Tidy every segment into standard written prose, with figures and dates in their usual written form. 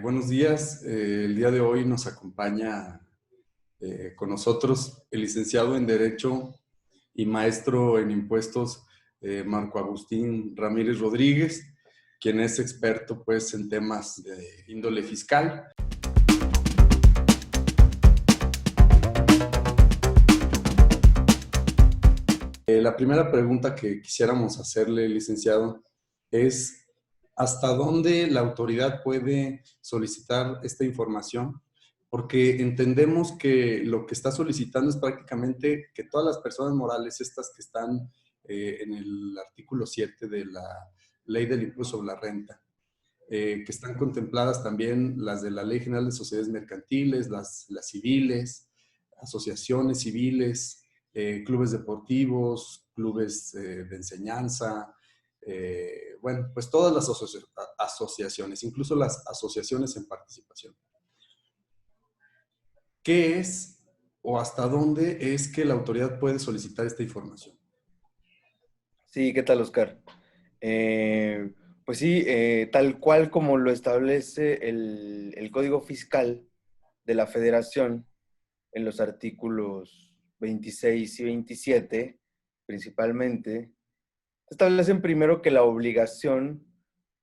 Buenos días. El día de hoy nos acompaña con nosotros el licenciado en Derecho y maestro en Impuestos, Marco Agustín Ramírez Rodríguez, quien es experto pues, en temas de índole fiscal. La primera pregunta que quisiéramos hacerle, licenciado, es ¿hasta dónde la autoridad puede solicitar esta información? Porque entendemos que lo que está solicitando es prácticamente que todas las personas morales, estas que están en el artículo 7 de la Ley del Impuesto sobre la Renta, que están contempladas también las de la Ley General de Sociedades Mercantiles, las civiles, asociaciones civiles, clubes deportivos, clubes de enseñanza, bueno, pues todas las asociaciones, incluso las asociaciones en participación. ¿Qué es o hasta dónde es que la autoridad puede solicitar esta información? Sí, ¿qué tal, Oscar? Pues sí, tal cual como lo establece el Código Fiscal de la Federación en los artículos 26 y 27, principalmente, establecen primero que la obligación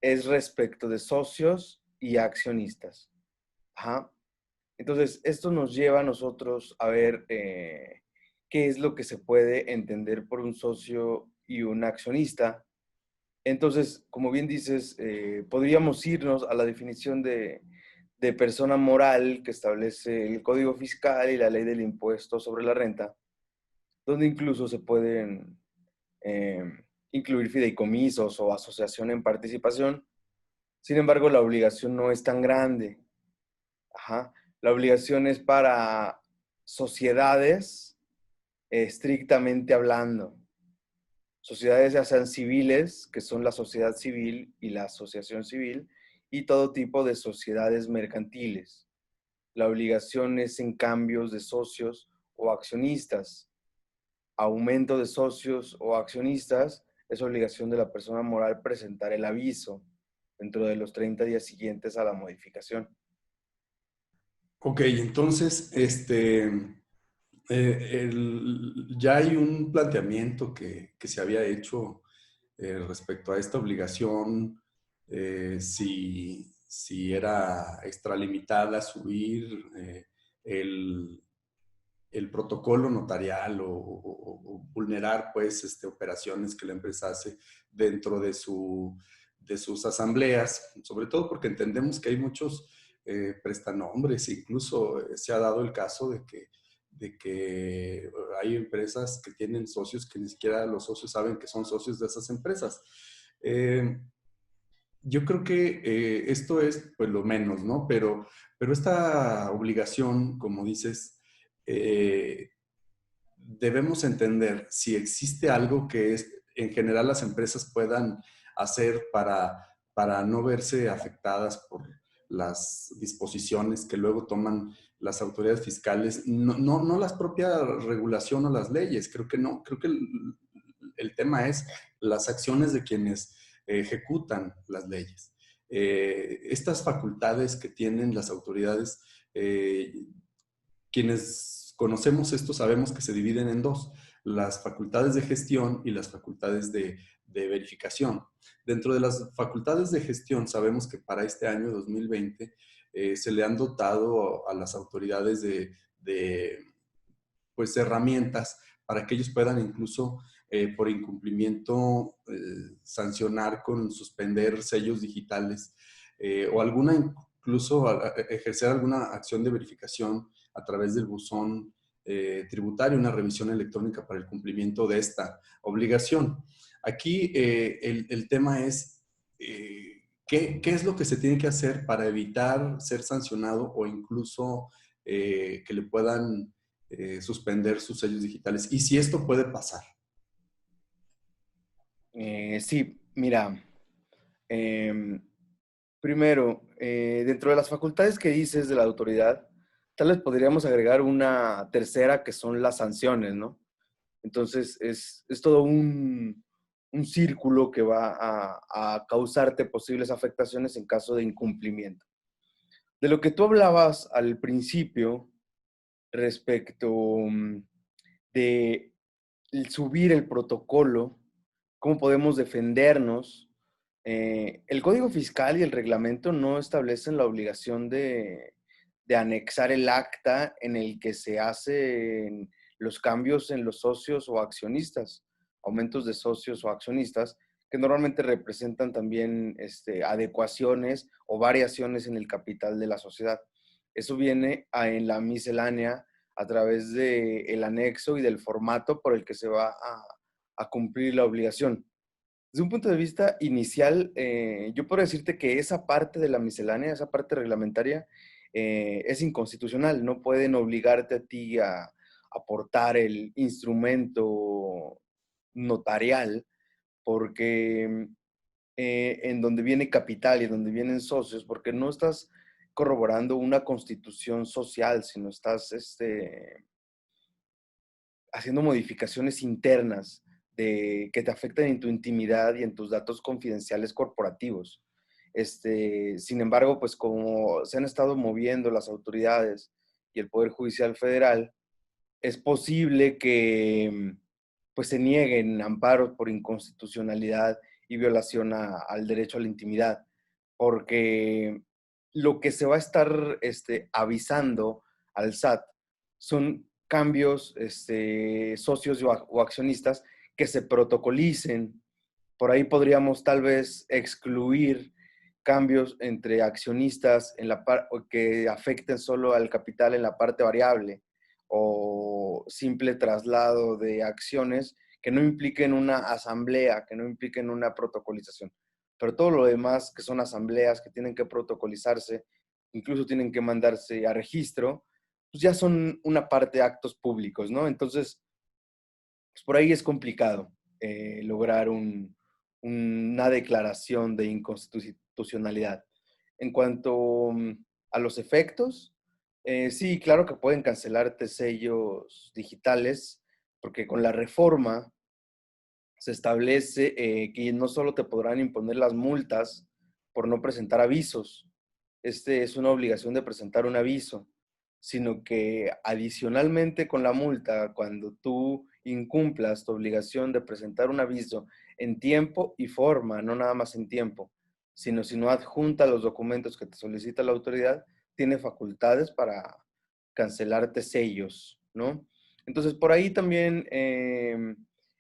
es respecto de socios y accionistas. Ajá. Entonces, esto nos lleva a nosotros a ver qué es lo que se puede entender por un socio y un accionista. Entonces, como bien dices, podríamos irnos a la definición de persona moral que establece el Código Fiscal y la Ley del Impuesto sobre la Renta, donde incluso se pueden eh, incluir fideicomisos o asociación en participación. Sin embargo, la obligación no es tan grande. Ajá. La obligación es para sociedades, estrictamente hablando. Sociedades ya sean civiles, que son la sociedad civil y la asociación civil, y todo tipo de sociedades mercantiles. La obligación es en cambios de socios o accionistas. Aumento de socios o accionistas es obligación de la persona moral presentar el aviso dentro de los 30 días siguientes a la modificación. Ok, entonces, ya hay un planteamiento que se había hecho respecto a esta obligación, si era extralimitada subir el, el protocolo notarial o vulnerar pues operaciones que la empresa hace dentro de sus asambleas, sobre todo porque entendemos que hay muchos prestanombres, incluso se ha dado el caso de que hay empresas que tienen socios que ni siquiera los socios saben que son socios de esas empresas. Eh, yo creo que esto es pues lo menos, ¿no? Pero esta obligación, como dices, eh, debemos entender si existe algo que en general las empresas puedan hacer para no verse afectadas por las disposiciones que luego toman las autoridades fiscales, no las propias regulación o las leyes, creo que no, creo que el tema es las acciones de quienes ejecutan las leyes. Estas facultades que tienen las autoridades, quienes conocemos esto sabemos que se dividen en dos, las facultades de gestión y las facultades de verificación. Dentro de las facultades de gestión sabemos que para este año 2020 se le han dotado a las autoridades de pues, herramientas para que ellos puedan incluso por incumplimiento sancionar con suspender sellos digitales o alguna incluso ejercer alguna acción de verificación a través del buzón tributario, una revisión electrónica para el cumplimiento de esta obligación. Aquí el tema es ¿qué es lo que se tiene que hacer para evitar ser sancionado o incluso que le puedan suspender sus sellos digitales y si esto puede pasar. Sí, mira, eh, primero, dentro de las facultades que dices de la autoridad, tal vez podríamos agregar una tercera que son las sanciones, ¿no? Entonces, es todo un círculo que va a causarte posibles afectaciones en caso de incumplimiento. De lo que tú hablabas al principio respecto de subir el protocolo, cómo podemos defendernos. El Código Fiscal y el reglamento no establecen la obligación de anexar el acta en el que se hacen los cambios en los socios o accionistas, aumentos de socios o accionistas, que normalmente representan también adecuaciones o variaciones en el capital de la sociedad. Eso viene en la miscelánea a través del anexo y del formato por el que se va a cumplir la obligación. Desde un punto de vista inicial, yo puedo decirte que esa parte de la miscelánea, esa parte reglamentaria, es inconstitucional. No pueden obligarte a ti a aportar el instrumento notarial porque en donde viene capital y en donde vienen socios, porque no estás corroborando una constitución social, sino estás haciendo modificaciones internas que te afectan en tu intimidad y en tus datos confidenciales corporativos. Sin embargo, pues como se han estado moviendo las autoridades y el Poder Judicial Federal, es posible que pues se nieguen amparos por inconstitucionalidad y violación al derecho a la intimidad, porque lo que se va a estar avisando al SAT son cambios socios o accionistas que se protocolicen. Por ahí podríamos tal vez excluir cambios entre accionistas que afecten solo al capital en la parte variable o simple traslado de acciones que no impliquen una asamblea, que no impliquen una protocolización. Pero todo lo demás, que son asambleas que tienen que protocolizarse, incluso tienen que mandarse a registro, pues ya son una parte de actos públicos, ¿no? Entonces, pues por ahí es complicado lograr una declaración de inconstitucionalidad. En cuanto a los efectos, sí, claro que pueden cancelarte sellos digitales, porque con la reforma se establece que no solo te podrán imponer las multas por no presentar avisos, es una obligación de presentar un aviso, sino que adicionalmente con la multa, cuando tú incumplas tu obligación de presentar un aviso en tiempo y forma, no nada más en tiempo, sino si no adjunta los documentos que te solicita la autoridad, tiene facultades para cancelarte sellos, ¿no? Entonces, por ahí también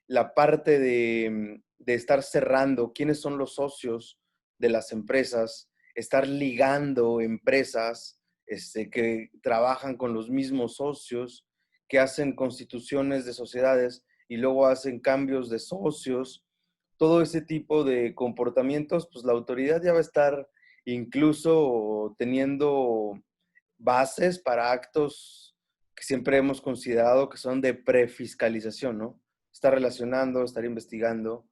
la parte de estar cerrando quiénes son los socios de las empresas, estar ligando empresas que trabajan con los mismos socios, que hacen constituciones de sociedades y luego hacen cambios de socios. Todo ese tipo de comportamientos, pues la autoridad ya va a estar incluso teniendo bases para actos que siempre hemos considerado que son de prefiscalización, ¿no? Estar relacionando, estar investigando,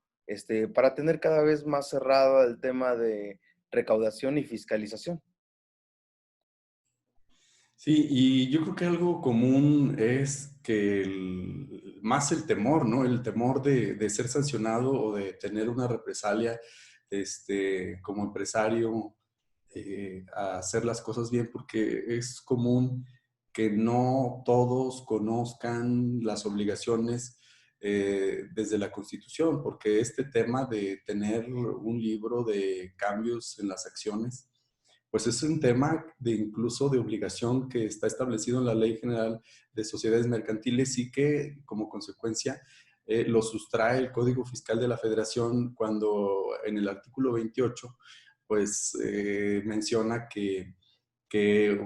para tener cada vez más cerrado el tema de recaudación y fiscalización. Sí, y yo creo que algo común es que más el temor, ¿no? El temor de ser sancionado o de tener una represalia como empresario a hacer las cosas bien, porque es común que no todos conozcan las obligaciones desde la Constitución, porque este tema de tener un libro de cambios en las acciones, pues es un tema de incluso de obligación que está establecido en la Ley General de Sociedades Mercantiles y que como consecuencia lo sustrae el Código Fiscal de la Federación cuando en el artículo 28 pues menciona que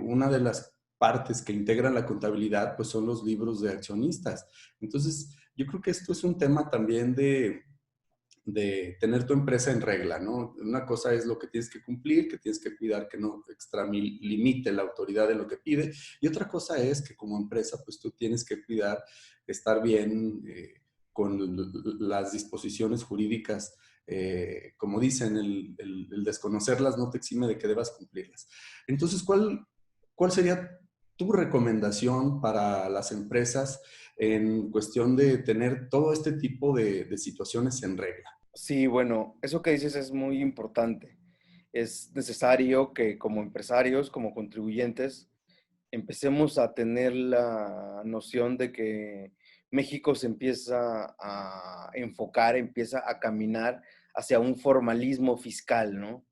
una de las partes que integran la contabilidad pues son los libros de accionistas. Entonces, yo creo que esto es un tema también de tener tu empresa en regla, ¿no? Una cosa es lo que tienes que cumplir, que tienes que cuidar que no extralimite la autoridad de lo que pide, y otra cosa es que como empresa, pues tú tienes que cuidar, estar bien con las disposiciones jurídicas, como dicen, el desconocerlas no te exime de que debas cumplirlas. Entonces, ¿cuál sería tu recomendación para las empresas en cuestión de tener todo este tipo de situaciones en regla? Sí, bueno, eso que dices es muy importante. es necesario que como empresarios, como contribuyentes, empecemos a tener la noción de que México se empieza a enfocar, empieza a caminar hacia un formalismo fiscal, ¿no?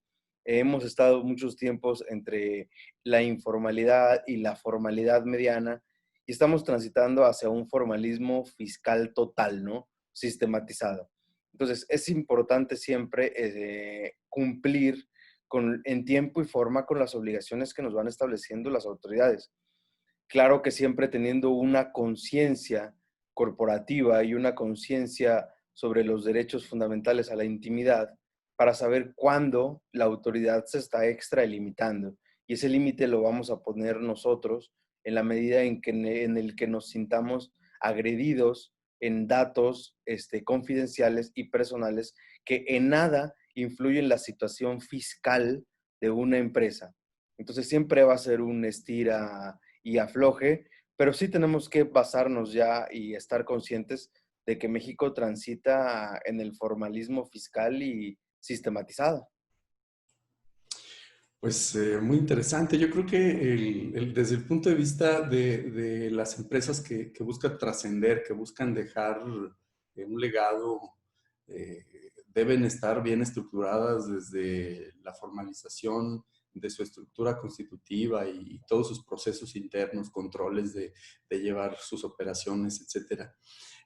Hemos estado muchos tiempos entre la informalidad y la formalidad mediana y estamos transitando hacia un formalismo fiscal total, ¿no? Sistematizado. Entonces, es importante siempre cumplir en tiempo y forma con las obligaciones que nos van estableciendo las autoridades. Claro que siempre teniendo una conciencia corporativa y una conciencia sobre los derechos fundamentales a la intimidad para saber cuándo la autoridad se está extralimitando. Y ese límite lo vamos a poner nosotros en la medida en el que nos sintamos agredidos en datos confidenciales y personales que en nada influyen en la situación fiscal de una empresa. Entonces siempre va a ser un estira y afloje, pero sí tenemos que basarnos ya y estar conscientes de que México transita en el formalismo fiscal y sistematizado. Pues muy interesante. Yo creo que desde el punto de vista de las empresas que buscan trascender, que buscan dejar un legado, eh, deben estar bien estructuradas desde la formalización de su estructura constitutiva y todos sus procesos internos, controles de llevar sus operaciones, etcétera.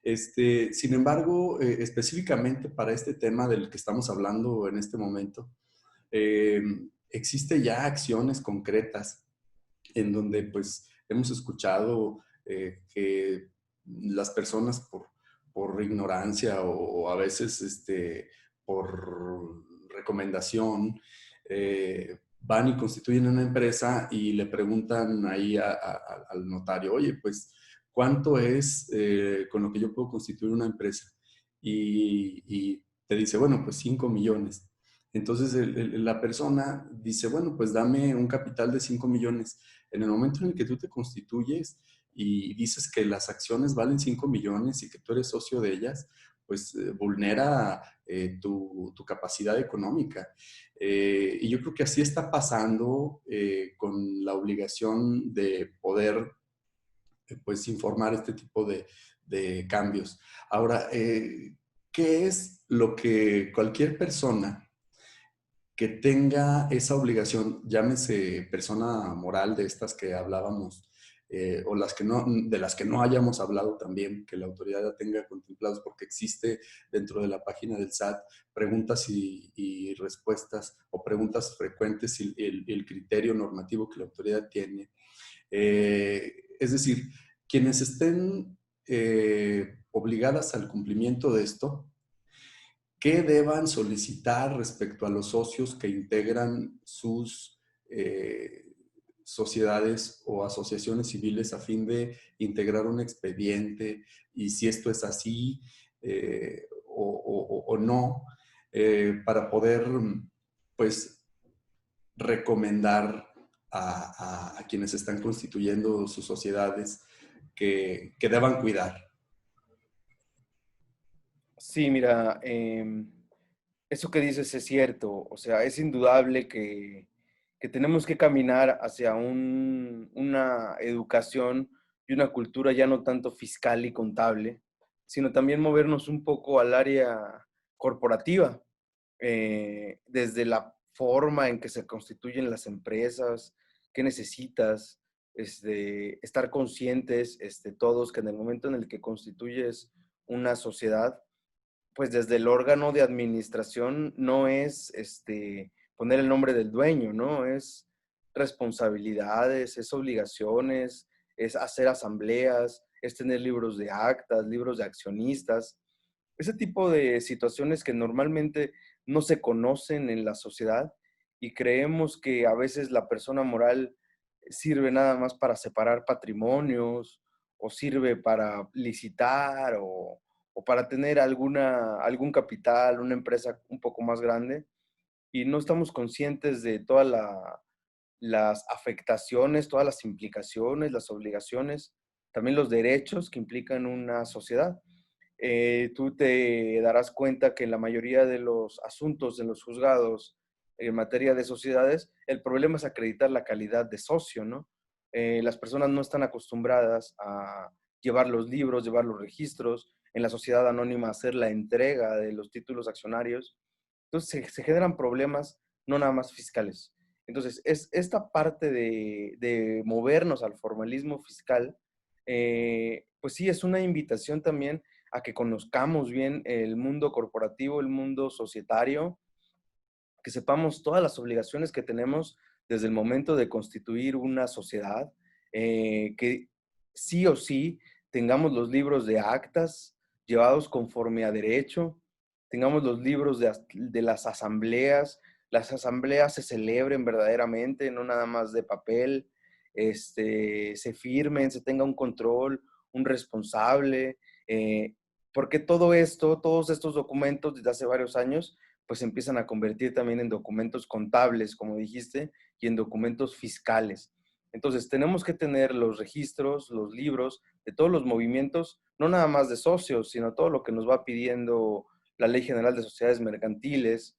Sin embargo, específicamente para este tema del que estamos hablando en este momento, eh, existe ya acciones concretas en donde pues hemos escuchado que las personas por ignorancia o a veces por recomendación van y constituyen una empresa y le preguntan ahí al notario, oye, pues, ¿cuánto es con lo que yo puedo constituir una empresa? Y te dice, bueno, pues 5 millones. Entonces la persona dice, bueno, pues dame un capital de 5 millones. En el momento en el que tú te constituyes y dices que las acciones valen 5 millones y que tú eres socio de ellas, pues vulnera tu capacidad económica. Y yo creo que así está pasando con la obligación de poder pues informar este tipo de cambios. Ahora, ¿qué es lo que cualquier persona que tenga esa obligación, llámese persona moral de estas que hablábamos, o las que no, de las que no hayamos hablado también, que la autoridad ya tenga contemplados, porque existe dentro de la página del SAT preguntas y respuestas o preguntas frecuentes y el criterio normativo que la autoridad tiene. Es decir, quienes estén obligadas al cumplimiento de esto, ¿qué deban solicitar respecto a los socios que integran sus sociedades o asociaciones civiles a fin de integrar un expediente? Y si esto es así o no, para poder, pues, recomendar a quienes están constituyendo sus sociedades que deban cuidar. Sí, mira, eso que dices es cierto. O sea, es indudable que tenemos que caminar hacia una educación y una cultura ya no tanto fiscal y contable, sino también movernos un poco al área corporativa, desde la forma en que se constituyen las empresas, qué necesitas, estar conscientes todos que en el momento en el que constituyes una sociedad, pues desde el órgano de administración no es poner el nombre del dueño, ¿no? Es responsabilidades, es obligaciones, es hacer asambleas, es tener libros de actas, libros de accionistas. Ese tipo de situaciones que normalmente no se conocen en la sociedad y creemos que a veces la persona moral sirve nada más para separar patrimonios o sirve para licitar o para tener algún capital, una empresa un poco más grande y no estamos conscientes de todas las afectaciones, todas las implicaciones, las obligaciones, también los derechos que implican una sociedad. Tú te darás cuenta que en la mayoría de los asuntos en los juzgados en materia de sociedades, el problema es acreditar la calidad de socio, ¿no? Las personas no están acostumbradas a llevar los libros, llevar los registros, en la sociedad anónima hacer la entrega de los títulos accionarios. Entonces se generan problemas no nada más fiscales. Entonces, es esta parte de movernos al formalismo fiscal, pues sí, es una invitación también a que conozcamos bien el mundo corporativo, el mundo societario, que sepamos todas las obligaciones que tenemos desde el momento de constituir una sociedad, que sí o sí tengamos los libros de actas llevados conforme a derecho, tengamos los libros de las asambleas se celebren verdaderamente, no nada más de papel, se firmen, se tenga un control, un responsable, porque todo esto, todos estos documentos desde hace varios años, pues se empiezan a convertir también en documentos contables, como dijiste, y en documentos fiscales. Entonces, tenemos que tener los registros, los libros de todos los movimientos, no nada más de socios, sino todo lo que nos va pidiendo la Ley General de Sociedades Mercantiles,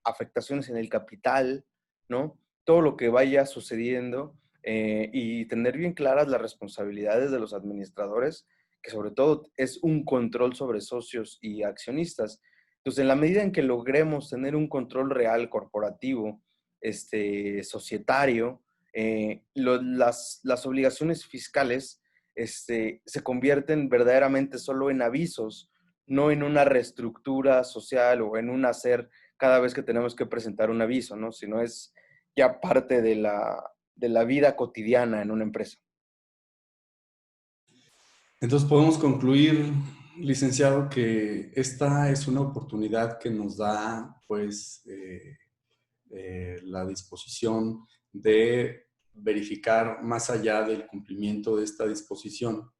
afectaciones en el capital, ¿no? Todo lo que vaya sucediendo, y tener bien claras las responsabilidades de los administradores, que sobre todo es un control sobre socios y accionistas. Entonces, en la medida en que logremos tener un control real corporativo, societario, las obligaciones fiscales se convierten verdaderamente solo en avisos, no en una reestructura social o en un hacer cada vez que tenemos que presentar un aviso, ¿no? Sino es ya parte de la vida cotidiana en una empresa. Entonces podemos concluir, licenciado, que esta es una oportunidad que nos da, pues, la disposición de verificar más allá del cumplimiento de esta disposición,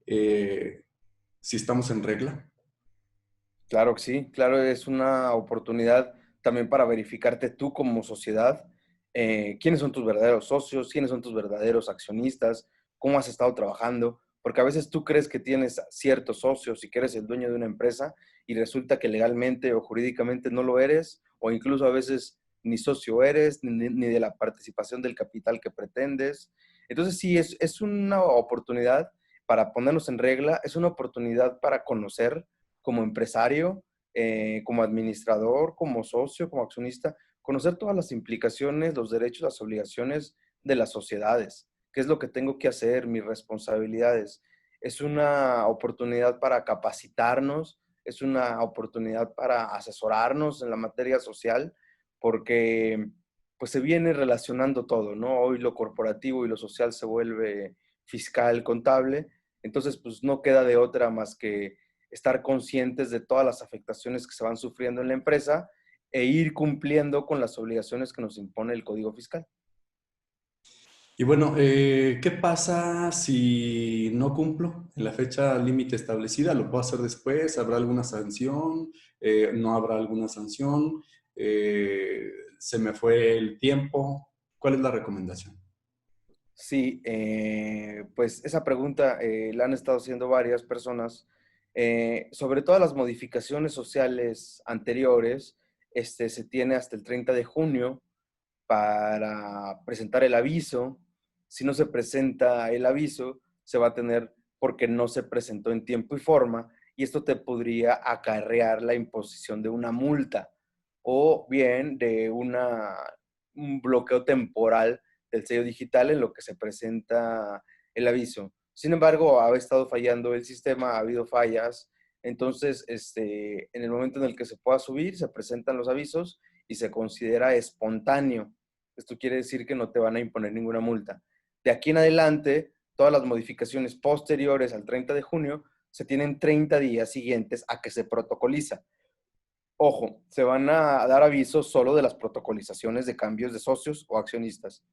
si estamos en regla. Claro que sí, claro, es una oportunidad también para verificarte tú como sociedad, quiénes son tus verdaderos socios, quiénes son tus verdaderos accionistas, cómo has estado trabajando, porque a veces tú crees que tienes ciertos socios y que eres el dueño de una empresa y resulta que legalmente o jurídicamente no lo eres, o incluso a veces ni socio eres, ni de la participación del capital que pretendes. Entonces sí, es una oportunidad para ponernos en regla, es una oportunidad para conocer como empresario, como administrador, como socio, como accionista, conocer todas las implicaciones, los derechos, las obligaciones de las sociedades, qué es lo que tengo que hacer, mis responsabilidades. Es una oportunidad para capacitarnos, es una oportunidad para asesorarnos en la materia social, porque pues se viene relacionando todo, ¿no? Hoy lo corporativo y lo social se vuelve fiscal, contable, entonces pues no queda de otra más que estar conscientes de todas las afectaciones que se van sufriendo en la empresa e ir cumpliendo con las obligaciones que nos impone el Código Fiscal. Y bueno, ¿qué pasa si no cumplo en la fecha límite establecida? ¿Lo puedo hacer después? ¿Habrá alguna sanción? ¿No habrá alguna sanción? ¿Se me fue el tiempo? ¿Cuál es la recomendación? Sí, pues esa pregunta la han estado haciendo varias personas, sobre todas las modificaciones sociales anteriores, se tiene hasta el 30 de junio para presentar el aviso. Si no se presenta el aviso, se va a tener porque no se presentó en tiempo y forma, y esto te podría acarrear la imposición de una multa o bien de un bloqueo temporal del sello digital en lo que se presenta el aviso. Sin embargo, ha estado fallando el sistema, ha habido fallas. Entonces, en el momento en el que se pueda subir, se presentan los avisos y se considera espontáneo. Esto quiere decir que no te van a imponer ninguna multa. De aquí en adelante, todas las modificaciones posteriores al 30 de junio se tienen 30 días siguientes a que se protocoliza. Ojo, se van a dar avisos solo de las protocolizaciones de cambios de socios o accionistas.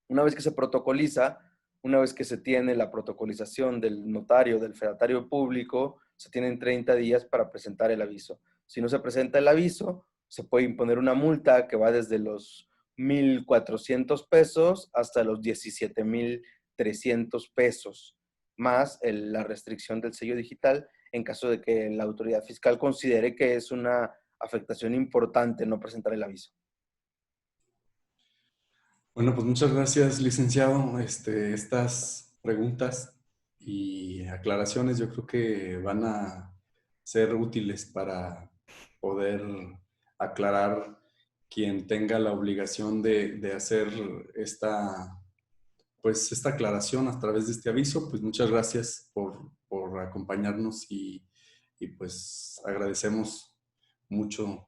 Una vez que se protocoliza, una vez que se tiene la protocolización del notario, del fedatario público, se tienen 30 días para presentar el aviso. Si no se presenta el aviso, se puede imponer una multa que va desde los 1,400 pesos hasta los 17,300 pesos, más la restricción del sello digital en caso de que la autoridad fiscal considere que es una afectación importante no presentar el aviso. Bueno, pues muchas gracias, licenciado. Estas preguntas y aclaraciones yo creo que van a ser útiles para poder aclarar quien tenga la obligación de hacer esta aclaración a través de este aviso. Pues muchas gracias por acompañarnos y pues agradecemos mucho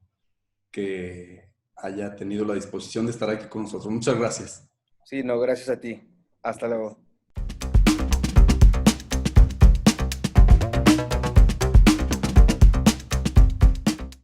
que haya tenido la disposición de estar aquí con nosotros. Muchas gracias. Sí, no, gracias a ti. Hasta luego.